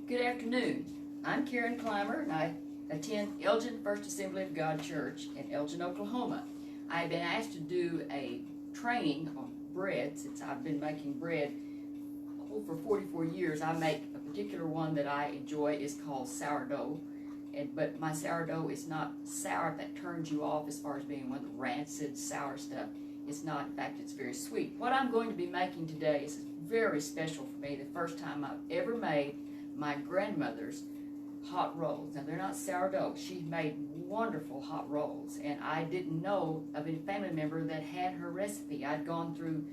Good afternoon. I'm Karen Clymer, and I attend Elgin First Assembly of God Church in Elgin, Oklahoma. I've been asked to do a training on bread since I've been making bread for 44 years. I make a particular one that I enjoy. Is called sourdough, but my sourdough is not sour that turns you off as far as being one of the rancid, sour stuff. It's not. In fact, it's very sweet. What I'm going to be making today is very special for me. The first time I've ever made my grandmother's hot rolls. Now, they're not sourdough. She made wonderful hot rolls, and I didn't know of any family member that had her recipe. I'd gone through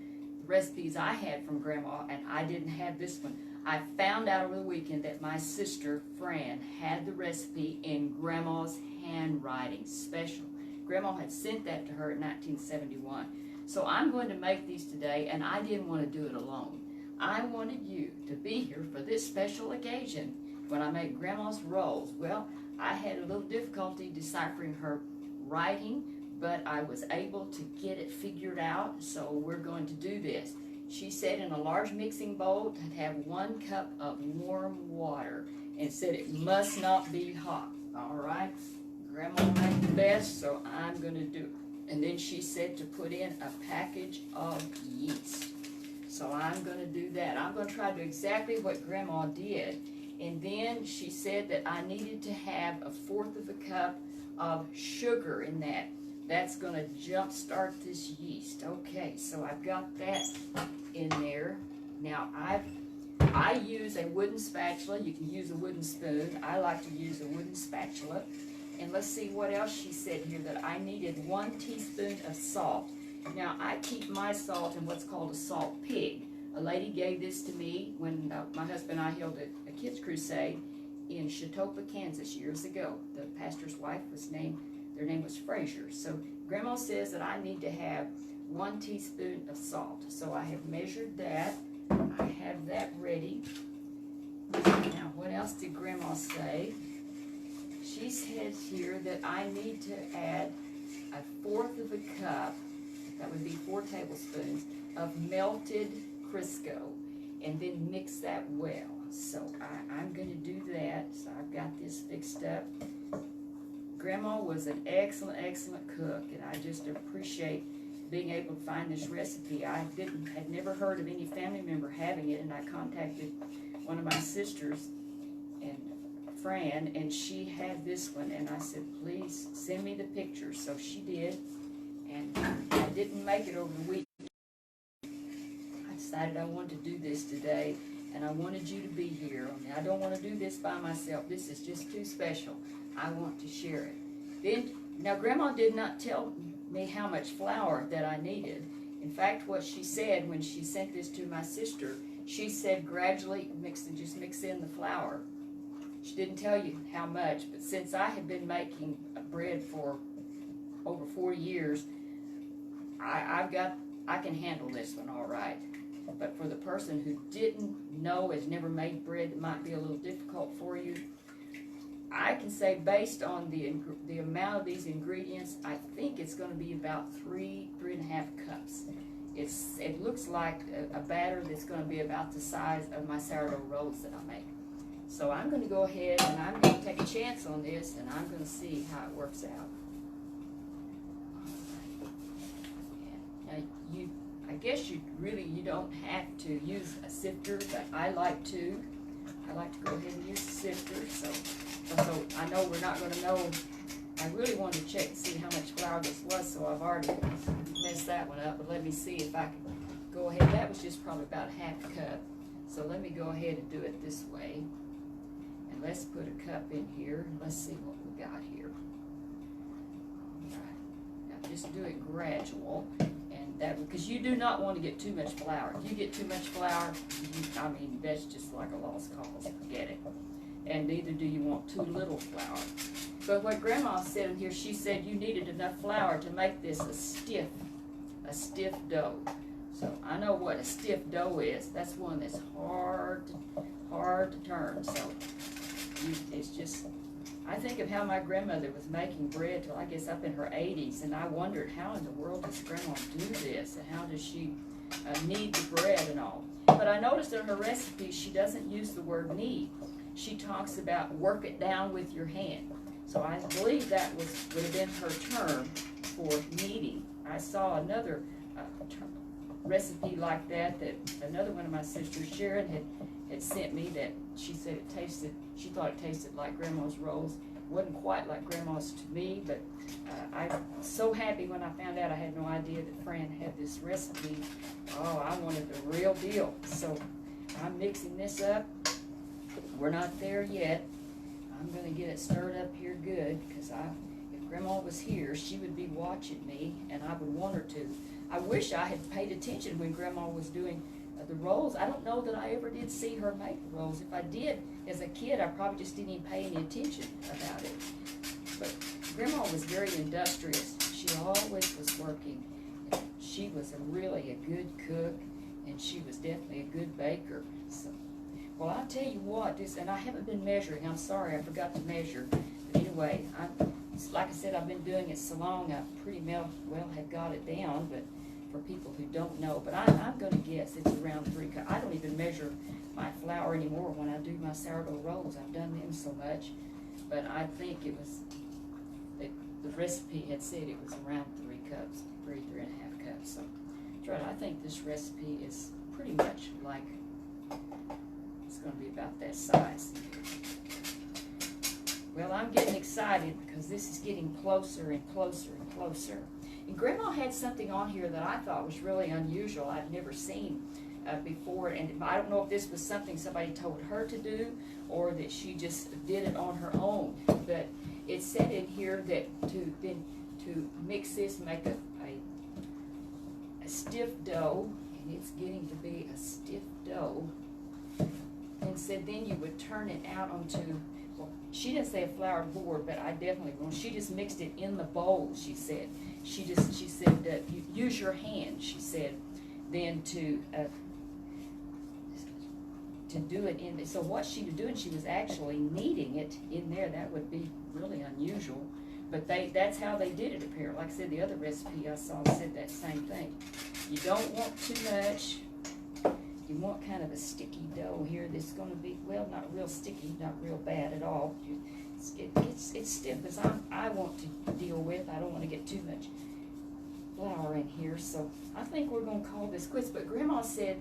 the recipes I had from Grandma, and I didn't have this one. I found out over the weekend that my sister, Fran, had the recipe in Grandma's handwriting, special. Grandma had sent that to her in 1971. So I'm going to make these today, and I didn't want to do it alone. I wanted you to be here for this special occasion when I make Grandma's rolls. Well, I had a little difficulty deciphering her writing, but I was able to get it figured out, so we're going to do this. She said in a large mixing bowl to have 1 cup of warm water, and said it must not be hot. All right, Grandma made the best, so I'm going to do it. And then she said to put in a package of yeast. So I'm going to do that. I'm going to try to do exactly what Grandma did. And then she said that I needed to have 1/4 of a cup of sugar in that. That's going to jumpstart this yeast. Okay, so I've got that in there. Now I use a wooden spatula. You can use a wooden spoon. I like to use a wooden spatula. And let's see what else she said here, that I needed 1 teaspoon of salt. Now, I keep my salt in what's called a salt pig. A lady gave this to me when my husband and I held a kids' crusade in Chautauqua, Kansas years ago. The pastor's wife their name was Frazier. So Grandma says that I need to have 1 teaspoon of salt. So I have measured that. I have that ready. Now, what else did Grandma say? She says here that I need to add 1/4 of a cup, that would be 4 tablespoons, of melted Crisco, and then mix that well. So I'm going to do that. So I've got this fixed up. Grandma was an excellent, excellent cook, and I just appreciate being able to find this recipe. I had never heard of any family member having it, and I contacted one of my sisters, and Fran, and she had this one, and I said, please send me the pictures. So she did, and I didn't make it over the week. I decided I wanted to do this today, and I wanted you to be here. I don't want to do this by myself. This is just too special. I want to share it. Now, Grandma did not tell me how much flour that I needed. In fact, what she said when she sent this to my sister, she said gradually just mix in the flour. She didn't tell you how much, but since I have been making bread for over 4 years, I can handle this one all right. But for the person who didn't know, has never made bread, that might be a little difficult for you, I can say based on the amount of these ingredients, I think it's going to be about 3.5 cups. It looks like a batter that's going to be about the size of my sourdough rolls that I make. So I'm going to go ahead and I'm going to take a chance on this, and I'm going to see how it works out. Now, I guess you don't have to use a sifter, but I like to. I like to go ahead and use a sifter, so I know we're not going to know. I really want to check and see how much flour this was, so I've already messed that one up, but let me see if I can go ahead. That was just probably about 1/2 cup, so let me go ahead and do it this way. And let's put a cup in here, and let's see what we got here. All right. Now just do it gradual, and that, because you do not want to get too much flour. If you get too much flour, that's just like a lost cause. Forget it. And neither do you want too little flour. But what Grandma said in here, she said you needed enough flour to make this a stiff dough. So I know what a stiff dough is. That's one that's hard to turn. So it's just, I think of how my grandmother was making bread till I guess up in her 80s, and I wondered how in the world does Grandma do this, and how does she knead the bread and all. But I noticed in her recipe she doesn't use the word knead. she talks about work it down with your hand. So I believe that would have been her term for kneading. I saw another recipe like that another one of my sisters, Sharon, had sent me, that she said she thought it tasted like Grandma's rolls. It wasn't quite like Grandma's to me, but I was so happy when I found out. I had no idea that Fran had this recipe. Oh, I wanted the real deal. So I'm mixing this up. We're not there yet. I'm going to get it stirred up here good, because if Grandma was here, she would be watching me, and I would want her to. I wish I had paid attention when Grandma was doing the rolls. I don't know that I ever did see her make the rolls. If I did as a kid, I probably just didn't even pay any attention about it. But Grandma was very industrious. She always was working. She was really a good cook, and she was definitely a good baker. So, well, I'll tell you what, and I haven't been measuring. I'm sorry, I forgot to measure. But anyway, like I said, I've been doing it so long, I pretty well have got it down, but for people who don't know. But I'm going to guess it's around 3 cups. I don't even measure my flour anymore when I do my sourdough rolls. I've done them so much. But I think it was, the recipe had said it was around 3 cups, 3.5 cups. So that's right, I think this recipe is pretty much like, it's going to be about that size. Well, I'm getting excited because this is getting closer and closer and closer. And Grandma had something on here that I thought was really unusual. I've never seen before, and I don't know if this was something somebody told her to do or that she just did it on her own. But it said in here that to mix this, make a stiff dough, and it's getting to be a stiff dough. And said then you would turn it out onto, well, she didn't say a floured board, but I definitely will. She just mixed it in the bowl, she said. She said that you use your hand, she said, then to do it in. So what she was doing, she was actually kneading it in there. That would be really unusual. But that's how they did it apparently. Like I said, the other recipe I saw said that same thing. You don't want too much. You want kind of a sticky dough here that's going to be, well, not real sticky, not real bad at all. It's stiff as I want to deal with. I don't want to get too much flour in here. So I think we're going to call this quits. But Grandma said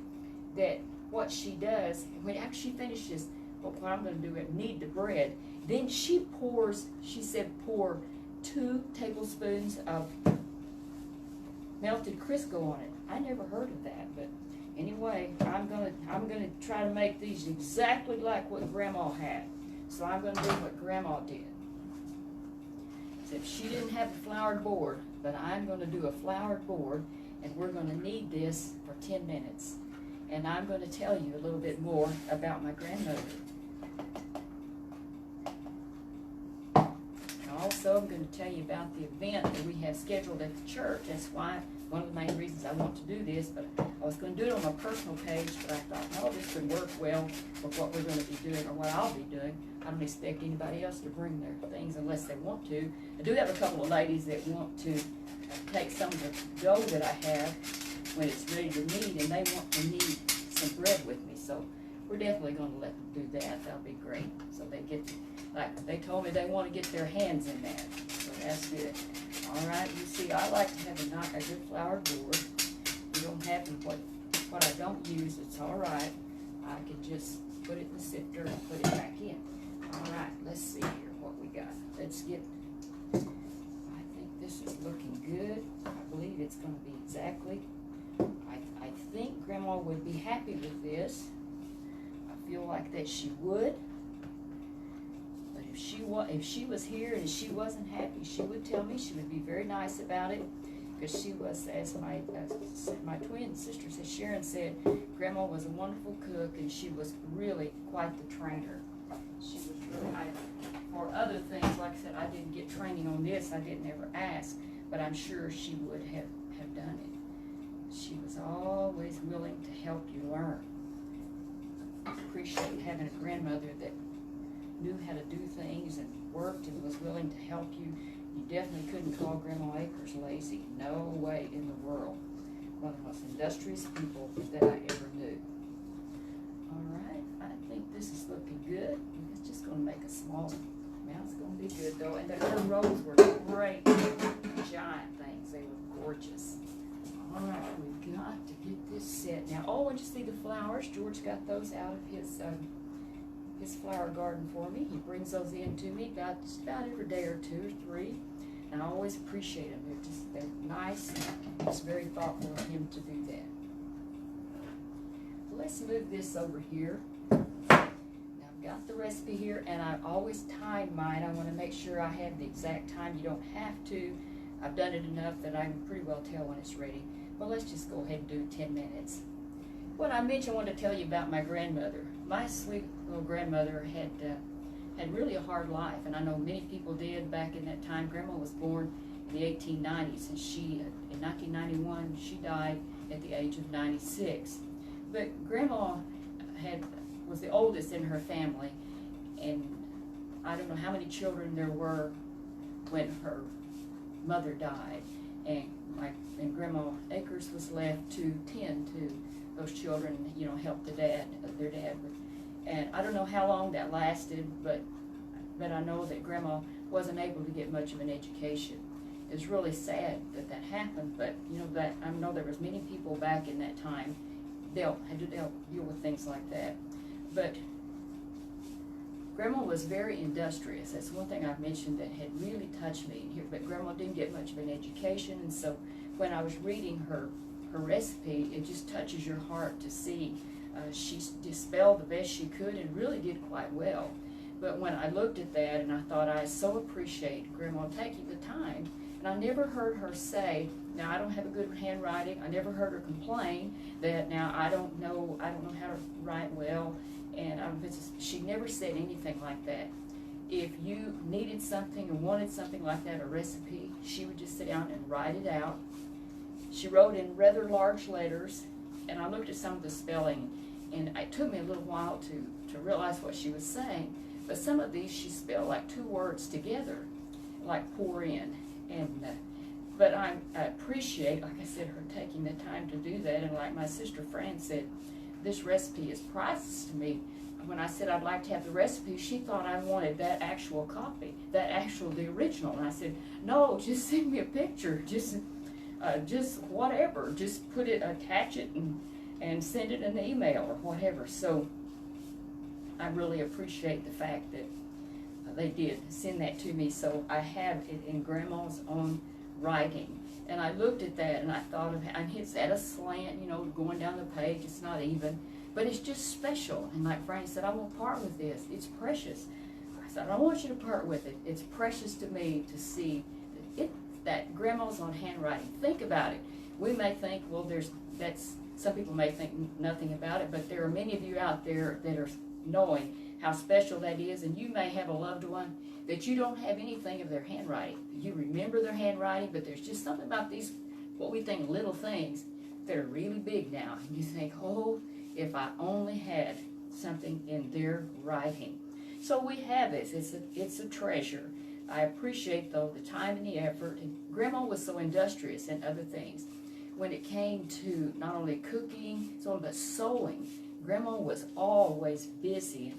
that what she does, after she finishes, what I'm going to do is knead the bread. Then she pours, she said pour 2 tablespoons of melted Crisco on it. I never heard of that, but anyway, I'm gonna try to make these exactly like what Grandma had. So I'm gonna do what Grandma did. Except she didn't have a floured board, but I'm gonna do a floured board, and we're gonna knead this for 10 minutes. And I'm gonna tell you a little bit more about my grandmother. And also, I'm going to tell you about the event that we have scheduled at the church. That's why, one of the main reasons I want to do this, but I was going to do it on my personal page, but I thought, no, this could work well with what we're going to be doing, or what I'll be doing. I don't expect anybody else to bring their things unless they want to. I do have a couple of ladies that want to take some of the dough that I have when it's ready to knead, and they want to knead some bread with me. So we're definitely going to let them do that. That'll be great. So they get, like they told me, they want to get their hands in that. So that's good. All right. You see, I like to have a good floured board. You don't have to, what I don't use, it's all right. I can just put it in the sifter and put it back in. All right. Let's see here what we got. Let's get. I think this is looking good. I believe it's going to be exactly. I think Grandma would be happy with this. I feel like that she would. But if she was here and she wasn't happy, she would tell me. She would be very nice about it, because she was, as my twin sister said, Sharon said, Grandma was a wonderful cook, and she was really quite the trainer. She was really, for other things, like I said, I didn't get training on this. I didn't ever ask, but I'm sure she would have done it. She was always willing to help you learn. I appreciate having a grandmother that knew how to do things and worked and was willing to help you. You definitely couldn't call Grandma Akers lazy. No way in the world. One of the most industrious people that I ever knew. All right, I think this is looking good. make a small amount. It's going to be good though. And her rolls were great, giant things. They were gorgeous. All right, we've got to get this set now. Oh, and you see the flowers? George got those out of his flower garden for me. He brings those in to me just about every day or two or three, and I always appreciate them. They're nice. It's very thoughtful of him to do that. Let's move this over here. Now I've got the recipe here, and I always time mine. I want to make sure I have the exact time. You don't have to. I've done it enough that I can pretty well tell when it's ready. But let's just go ahead and do 10 minutes. What I mentioned, I wanted to tell you about my grandmother. My sweet little grandmother had really a hard life, and I know many people did back in that time. Grandma was born in the 1890s, and in 1991, she died at the age of 96. But Grandma was the oldest in her family, and I don't know how many children there were when her mother died, and Grandma Akers was left to tend to those children, help their dad. And I don't know how long that lasted, but I know that Grandma wasn't able to get much of an education. It was really sad that happened, but I know there was many people back in that time had to deal with things like that. But Grandma was very industrious. That's one thing I've mentioned that had really touched me here. But Grandma didn't get much of an education, and so when I was reading her recipe, it just touches your heart to see. She spelled the best she could and really did quite well. But when I looked at that, and I thought, I so appreciate Grandma taking the time. And I never heard her say, now I don't have a good handwriting. I never heard her complain that now I don't know how to write well. And she never said anything like that. If you needed something or wanted something like that, a recipe, she would just sit down and write it out. She wrote in rather large letters, and I looked at some of the spelling, and it took me a little while to realize what she was saying. But some of these she spelled like two words together, like pour in. But I appreciate, like I said, her taking the time to do that. And like my sister Fran said, this recipe is priceless to me. When I said I'd like to have the recipe, she thought I wanted that actual copy, the original. And I said, no, just send me a picture, just whatever, just attach it and send it in an email or whatever. So I really appreciate the fact that they did send that to me. So I have it in Grandma's own writing. And I looked at that and I thought and it's at a slant, going down the page, it's not even, but it's just special. And like Franny said, I won't part with this. It's precious. I said, I don't want you to part with it. It's precious to me to see that Grandma's own handwriting. Think about it. We may think, well, some people may think nothing about it, but there are many of you out there that are knowing how special that is, and you may have a loved one that you don't have anything of their handwriting. You remember their handwriting, but there's just something about these, what we think little things, that are really big now. And you think, oh, if I only had something in their writing. So we have this. It's a treasure. I appreciate, though, the time and the effort. And Grandma was so industrious in other things. When it came to not only cooking, but sewing, Grandma was always busy.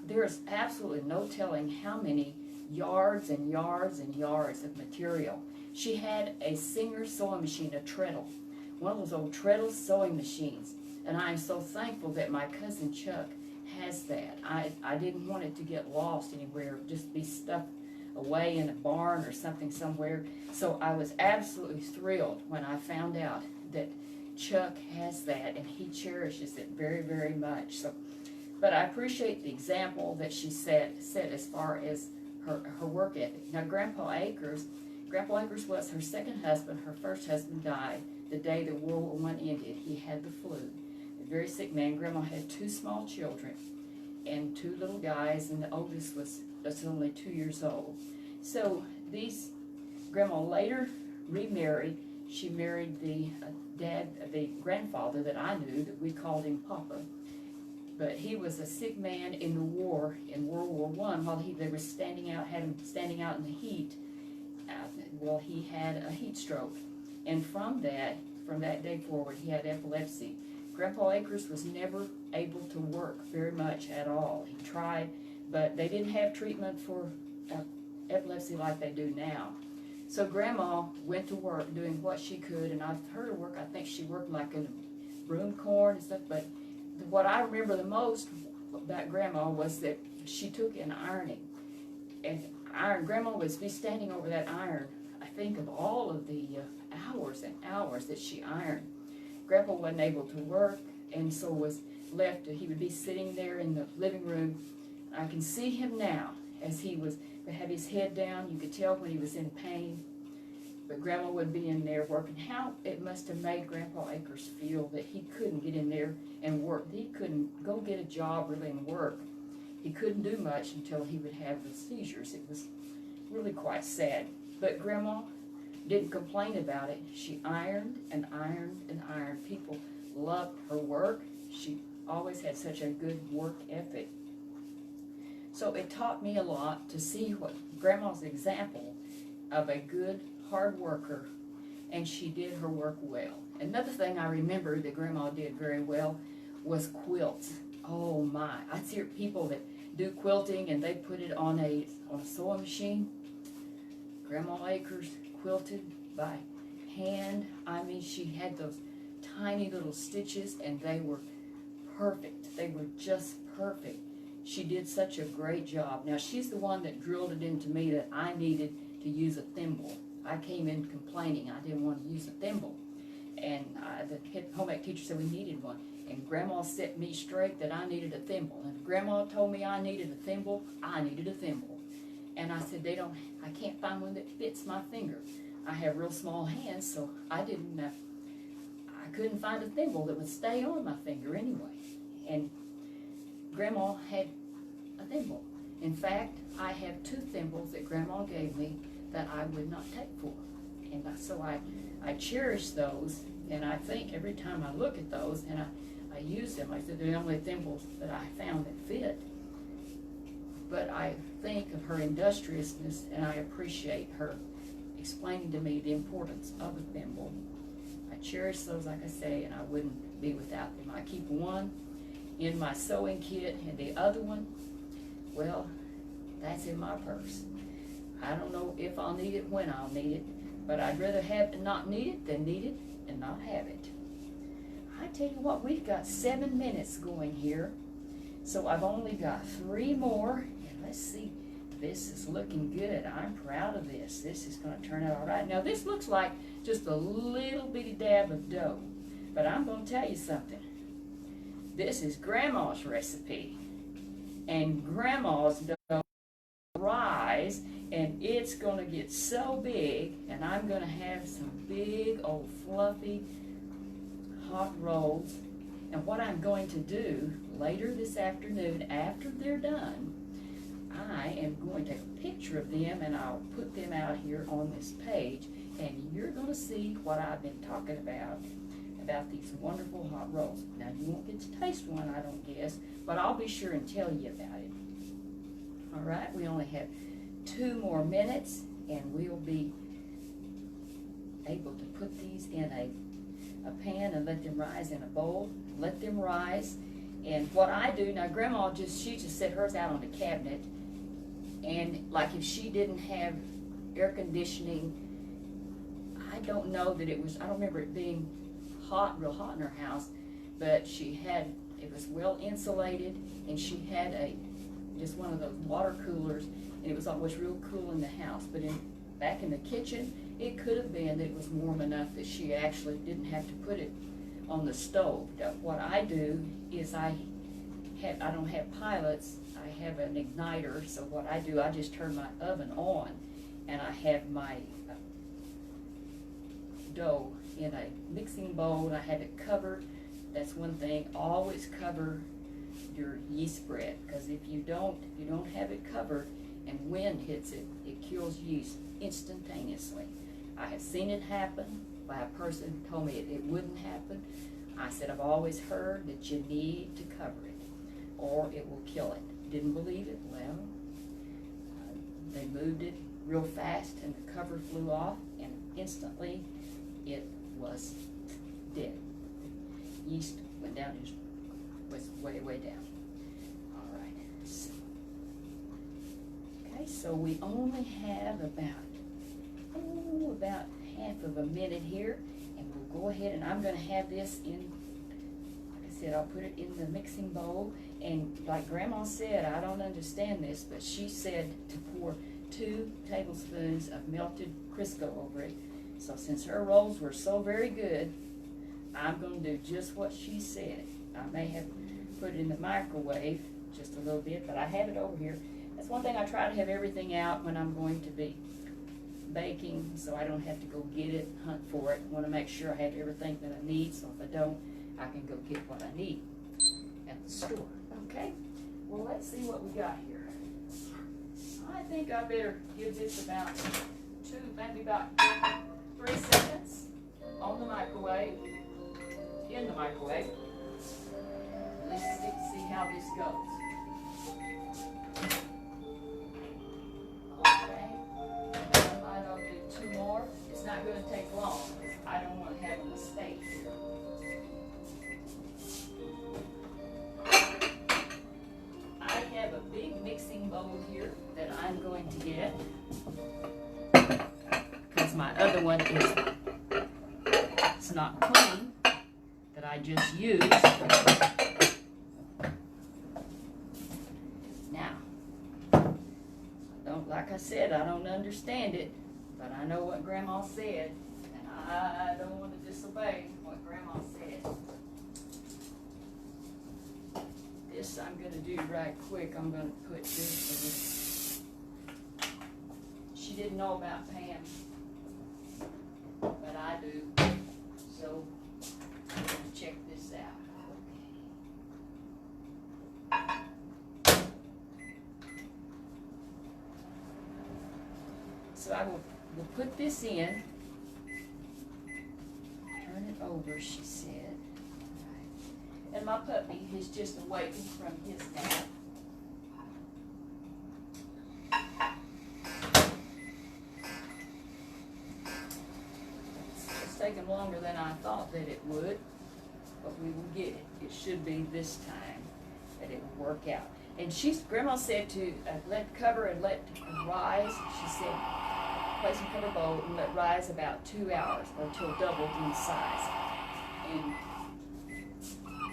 There's absolutely no telling how many yards and yards and yards of material. She had a Singer sewing machine, a treadle, one of those old treadle sewing machines. And I am so thankful that my cousin Chuck has that. I didn't want it to get lost anywhere, just be stuck away in a barn or something somewhere. So I was absolutely thrilled when I found out that Chuck has that, and he cherishes it very, very much. So, but I appreciate the example that she set as far as her work ethic. Now, Grandpa Akers was her second husband. Her first husband died the day that World War I ended. He had the flu. A very sick man. Grandma had two small children and two little guys, and the oldest was only 2 years old. So Grandma later remarried. She married the grandfather that I knew, that we called him Papa. But he was a sick man in the war, in World War I, while they were had him standing out in the heat. He had a heat stroke. And from that day forward, he had epilepsy. Grandpa Akers was never able to work very much at all. He tried, but they didn't have treatment for epilepsy like they do now. So Grandma went to work doing what she could, and I've heard her work. I think she worked like in broom corn and stuff, but what I remember the most about Grandma was that she took in ironing. And Grandma would be standing over that iron. I think of all of the hours and hours that she ironed. Grandpa wasn't able to work, and so was left. He would be sitting there in the living room. I can see him now as he would have his head down. You could tell when he was in pain. But Grandma would be in there working. How it must have made Grandpa Akers feel that he couldn't get in there and work. He couldn't go get a job really and work. He couldn't do much until he would have the seizures. It was really quite sad. But Grandma didn't complain about it. She ironed and ironed and ironed. People loved her work. She always had such a good work ethic. So it taught me a lot to see what Grandma's example of a good, hard worker, and she did her work well. Another thing I remember that Grandma did very well was quilts. Oh my, I see people that do quilting and they put it on a sewing machine. Grandma Akers quilted by hand. I mean, she had those tiny little stitches and they were perfect. They were just perfect. She did such a great job. Now, she's the one that drilled it into me that I needed to use a thimble. I came in complaining I didn't want to use a thimble. And the home ec teacher said we needed one. And Grandma set me straight that I needed a thimble. And if Grandma told me I needed a thimble, I needed a thimble. And I said, I can't find one that fits my finger. I have real small hands, so I couldn't find a thimble that would stay on my finger anyway. And Grandma had a thimble. In fact, I have 2 thimbles that Grandma gave me that I would not take for. And so I cherish those, and I think every time I look at those and I use them, I said they're the only thimbles that I found that fit. But I think of her industriousness, and I appreciate her explaining to me the importance of a thimble. I cherish those, like I say, and I wouldn't be without them. I keep one in my sewing kit, and the other one, well, that's in my purse. I don't know if I'll need it, when I'll need it, but I'd rather have and not need it than need it and not have it. I tell you what, we've got 7 minutes going here, so I've only got 3 more, and let's see. This is looking good. I'm proud of this. This is going to turn out all right. Now, this looks like just a little bitty dab of dough, but I'm going to tell you something. This is Grandma's recipe, and Grandma's dough rise, and it's going to get so big, and I'm going to have some big old fluffy hot rolls. And what I'm going to do later this afternoon after they're done, I am going to take a picture of them and I'll put them out here on this page, and you're going to see what I've been talking about these wonderful hot rolls. Now, you won't get to taste one, I don't guess, but I'll be sure and tell you about it. All right, we only have 2 more minutes, and we'll be able to put these in a pan and let them rise in a bowl. Let them rise. And what I do, now Grandma she just set hers out on the cabinet, and like if she didn't have air conditioning, I don't know that it was, I don't remember it being hot, real hot in her house, but it was well insulated, and she had just one of those water coolers, and it was always real cool in the house. But back in the kitchen, it could have been that it was warm enough that she actually didn't have to put it on the stove. What I do is I don't have pilots, I have an igniter, so what I do, I just turn my oven on, and I have my dough in a mixing bowl, and I have it covered. That's one thing, always cover your yeast bread, because if you don't have it covered and wind hits it, it kills yeast instantaneously. I have seen it happen by a person who told me it wouldn't happen. I said, I've always heard that you need to cover it or it will kill it. Didn't believe it? Well, they moved it real fast and the cover flew off, and instantly it was dead. The yeast went down, just was way, way down. All right, so so we only have about half of a minute here, and we'll go ahead, and I'm going to have this in, like I said, I'll put it in the mixing bowl. And like Grandma said, I don't understand this, but she said to pour 2 tablespoons of melted Crisco over it. So since her rolls were so very good, I'm going to do just what she said. I may have put it in the microwave just a little bit, but I have it over here. That's one thing, I try to have everything out when I'm going to be baking, so I don't have to go get it, hunt for it. I want to make sure I have everything that I need, so if I don't, I can go get what I need at the store. Okay, well, let's see what we got here. I think I better give this about 2, maybe about 3 seconds on the microwave, in the microwave. Let's see how this goes. Okay, I don't do 2 more. It's not going to take long. I don't want to have a mistake here. I have a big mixing bowl here that I'm going to get, because my other one is it's not clean, that I just used. Now, like I said, I don't understand it, but I know what Grandma said, and I don't want to disobey what Grandma said. This I'm going to do right quick. I'm going to put this in. She didn't know about Pam, but I do. So I'm going to check this out. So I will put this in, turn it over, she said. And my puppy has just awakened from his nap. It's taken longer than I thought that it would, but we will get it. It should be this time that it will work out. And Grandma said to let cover and let rise. She said, place in cover bowl and let rise about 2 hours or until doubled in size. And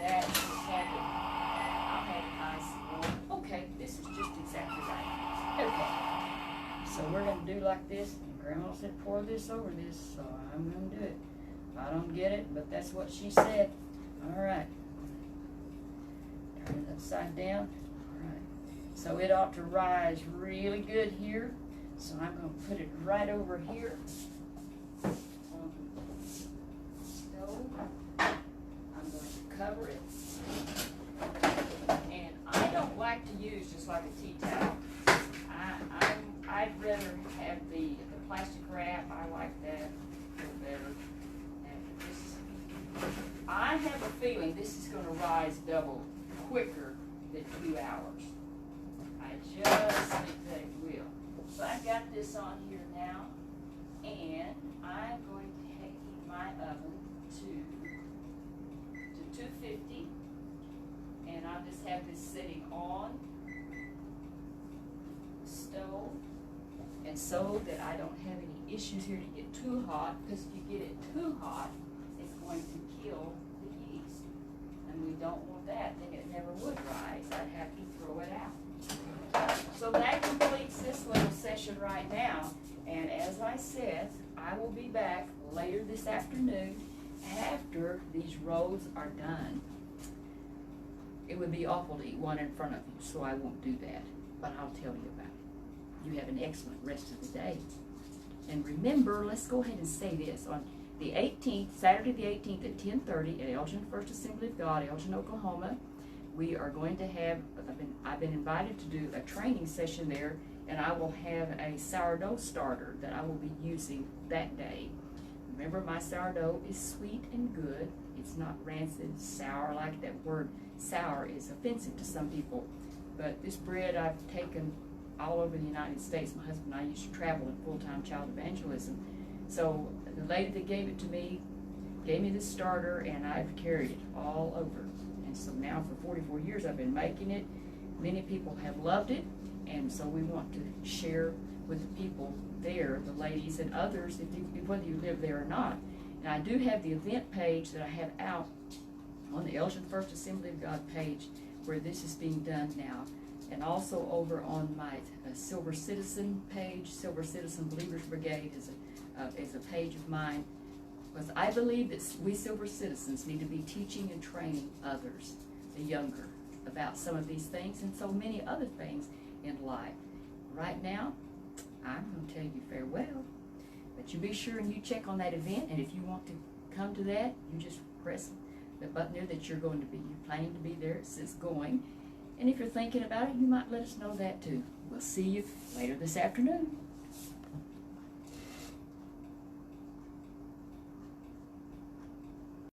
that has happened. I'll have it nice. Okay, this is just exactly right. Okay. So we're going to do like this. And Grandma said pour this over this, so I'm going to do it. I don't get it, but that's what she said. All right. Turn it upside down. All right. So it ought to rise really good here. So I'm going to put it right over here on the stove. I'm going to cover it. And I don't like to use just like a tea towel. I'd rather have the plastic wrap. I like that a little better. And this, I have a feeling this is going to rise double quicker than 2 hours. I just think that it will. So I've got this on here now, and I'm going to heat my oven to 250, and I'll just have this sitting on the stove, and so that I don't have any issues here to get too hot, because if you get it too hot, it's going to kill the yeast, and we don't want that, then it never would rise. I'd have to throw it out. So that completes this little session right now, and as I said, I will be back later this afternoon after these rolls are done. It would be awful to eat one in front of you, so I won't do that, but I'll tell you about it. You have an excellent rest of the day. And remember, let's go ahead and say this, on the 18th, Saturday the 18th at 10:30 at Elgin First Assembly of God, Elgin, Oklahoma, we are going to have, I've been invited to do a training session there, and I will have a sourdough starter that I will be using that day. Remember, my sourdough is sweet and good. It's not rancid, sour, like that word sour is offensive to some people. But this bread I've taken all over the United States. My husband and I used to travel in full-time child evangelism. So the lady that gave it to me gave me this starter, and I've carried it all over. And so now for 44 years I've been making it. Many people have loved it, And so we want to share with the people there, the ladies and others, whether you live there or not. And I do have the event page that I have out on the Elgin First Assembly of God page where this is being done now. And also over on my Silver Citizen page, Silver Citizen Believers Brigade is a page of mine. Because I believe that we Silver Citizens need to be teaching and training others, the younger, about some of these things and so many other things in life. Right now, I'm going to tell you farewell. But you be sure and you check on that event, and if you want to come to that, you just press the button there that you're planning to be there. It says going. And if you're thinking about it, you might let us know that too. We'll see you later this afternoon.